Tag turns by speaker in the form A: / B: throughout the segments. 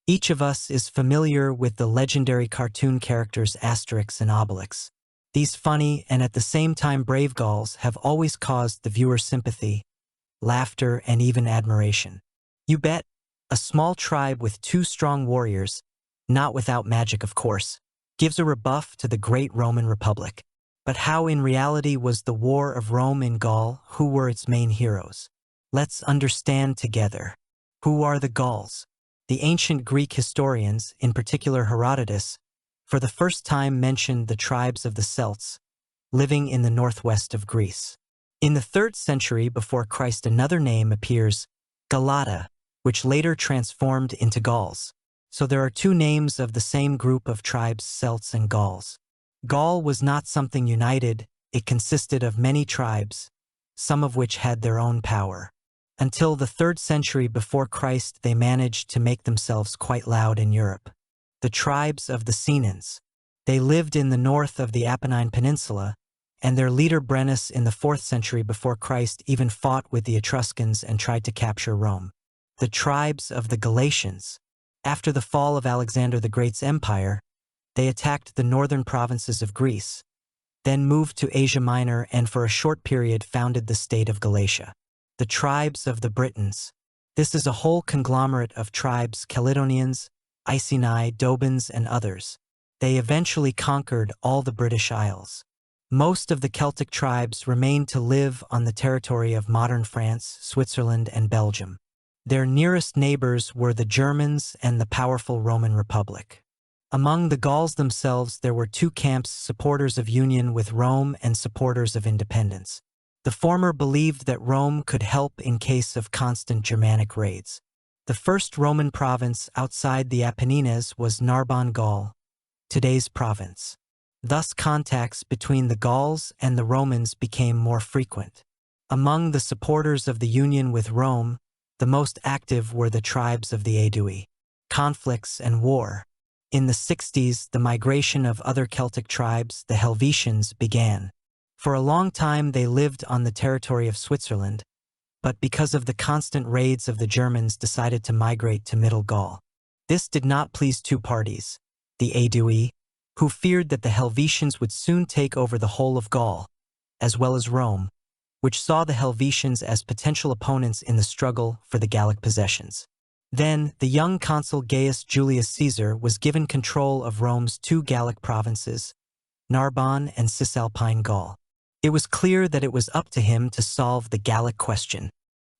A: Each of us is familiar with the legendary cartoon characters Asterix and Obelix. These funny and at the same time brave Gauls have always caused the viewer sympathy, laughter, and even admiration. You bet, a small tribe with two strong warriors, not without magic of course, gives a rebuff to the great Roman Republic. But how in reality was the War of Rome in Gaul? Who were its main heroes? Let's understand together. Who are the Gauls? The ancient Greek historians, in particular Herodotus, for the first time mentioned the tribes of the Celts, living in the northwest of Greece. In the 3rd century before Christ, another name appears, Galata, which later transformed into Gauls. So there are two names of the same group of tribes, Celts and Gauls. Gaul was not something united, it consisted of many tribes, some of which had their own power. Until the 3rd century before Christ, they managed to make themselves quite loud in Europe. The tribes of the Senans. They lived in the north of the Apennine Peninsula, and their leader Brennus in the 4th century before Christ even fought with the Etruscans and tried to capture Rome. The tribes of the Galatians. After the fall of Alexander the Great's empire, they attacked the northern provinces of Greece, then moved to Asia Minor and for a short period founded the state of Galatia. The tribes of the Britons. This is a whole conglomerate of tribes, Caledonians, Iceni, Dobans, and others. They eventually conquered all the British Isles. Most of the Celtic tribes remained to live on the territory of modern France, Switzerland, and Belgium. Their nearest neighbors were the Germans and the powerful Roman Republic. Among the Gauls themselves, there were two camps, supporters of union with Rome and supporters of independence. The former believed that Rome could help in case of constant Germanic raids. The first Roman province outside the Apennines was Narbonne, Gaul, today's province. Thus contacts between the Gauls and the Romans became more frequent. Among the supporters of the union with Rome, the most active were the tribes of the Aedui. Conflicts and war. In the 60s, the migration of other Celtic tribes, the Helvetians, began. For a long time they lived on the territory of Switzerland, but because of the constant raids of the Germans decided to migrate to Middle Gaul. This did not please two parties, the Aedui, who feared that the Helvetians would soon take over the whole of Gaul, as well as Rome, which saw the Helvetians as potential opponents in the struggle for the Gallic possessions. Then, the young consul Gaius Julius Caesar was given control of Rome's two Gallic provinces, Narbonne and Cisalpine Gaul. It was clear that it was up to him to solve the Gallic question.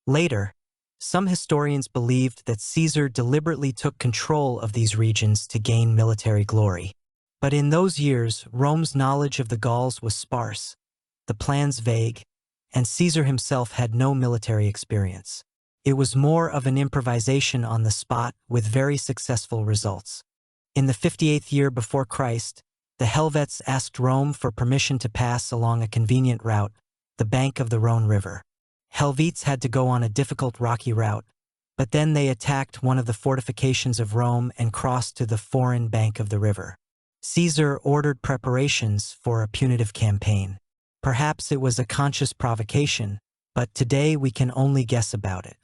A: Later, some historians believed that Caesar deliberately took control of these regions to gain military glory. But in those years, Rome's knowledge of the Gauls was sparse, the plans vague, and Caesar himself had no military experience. It was more of an improvisation on the spot with very successful results. In the 58th year before Christ, the Helvets asked Rome for permission to pass along a convenient route, the bank of the Rhone River. Helvetes had to go on a difficult rocky route, but then they attacked one of the fortifications of Rome and crossed to the foreign bank of the river. Caesar ordered preparations for a punitive campaign. Perhaps it was a conscious provocation, but today we can only guess about it.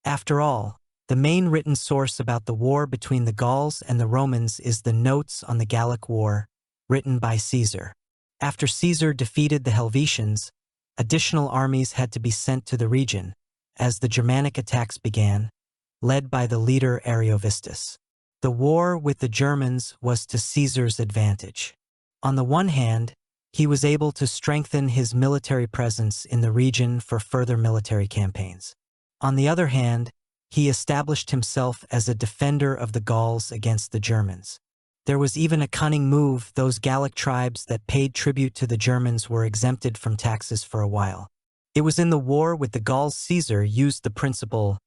A: After all, the main written source about the war between the Gauls and the Romans is the Notes on the Gallic War, written by Caesar. After Caesar defeated the Helvetians, additional armies had to be sent to the region, as the Germanic attacks began, led by the leader Ariovistus. The war with the Germans was to Caesar's advantage. On the one hand, he was able to strengthen his military presence in the region for further military campaigns. On the other hand, he established himself as a defender of the Gauls against the Germans. There was even a cunning move: those Gallic tribes that paid tribute to the Germans were exempted from taxes for a while. It was in the war with the Gauls Caesar used the principle,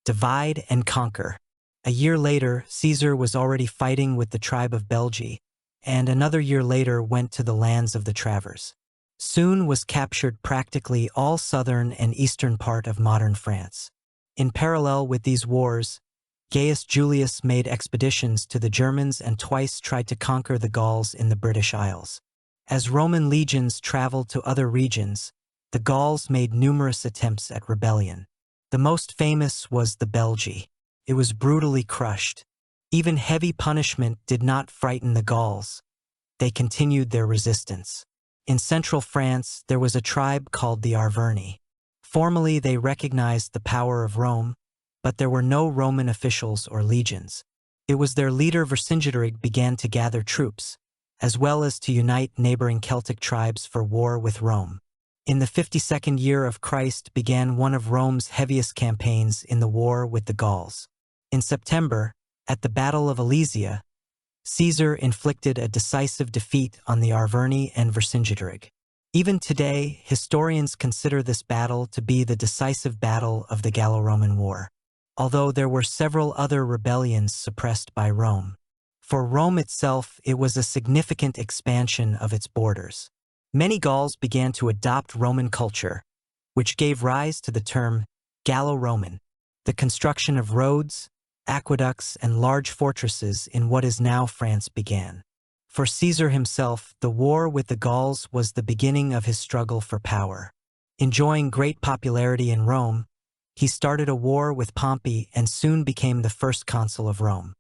A: divide and conquer. A year later, Caesar was already fighting with the tribe of Belgae, and another year later went to the lands of the Travers. Soon was captured practically all southern and eastern part of modern France. In parallel with these wars, Gaius Julius made expeditions to the Germans and twice tried to conquer the Gauls in the British Isles. As Roman legions traveled to other regions, the Gauls made numerous attempts at rebellion. The most famous was the Belgae. It was brutally crushed. Even heavy punishment did not frighten the Gauls. They continued their resistance. In central France, there was a tribe called the Arverni. Formally, they recognized the power of Rome, but there were no Roman officials or legions. It was their leader Vercingetorix began to gather troops, as well as to unite neighboring Celtic tribes for war with Rome. In the 52nd year of Christ began one of Rome's heaviest campaigns in the war with the Gauls. In September, at the Battle of Alesia, Caesar inflicted a decisive defeat on the Arverni and Vercingetorix. Even today, historians consider this battle to be the decisive battle of the Gallo-Roman War, although there were several other rebellions suppressed by Rome. For Rome itself, it was a significant expansion of its borders. Many Gauls began to adopt Roman culture, which gave rise to the term Gallo-Roman, the construction of roads, aqueducts, and large fortresses in what is now France began. For Caesar himself, the war with the Gauls was the beginning of his struggle for power. Enjoying great popularity in Rome, he started a war with Pompey and soon became the first consul of Rome.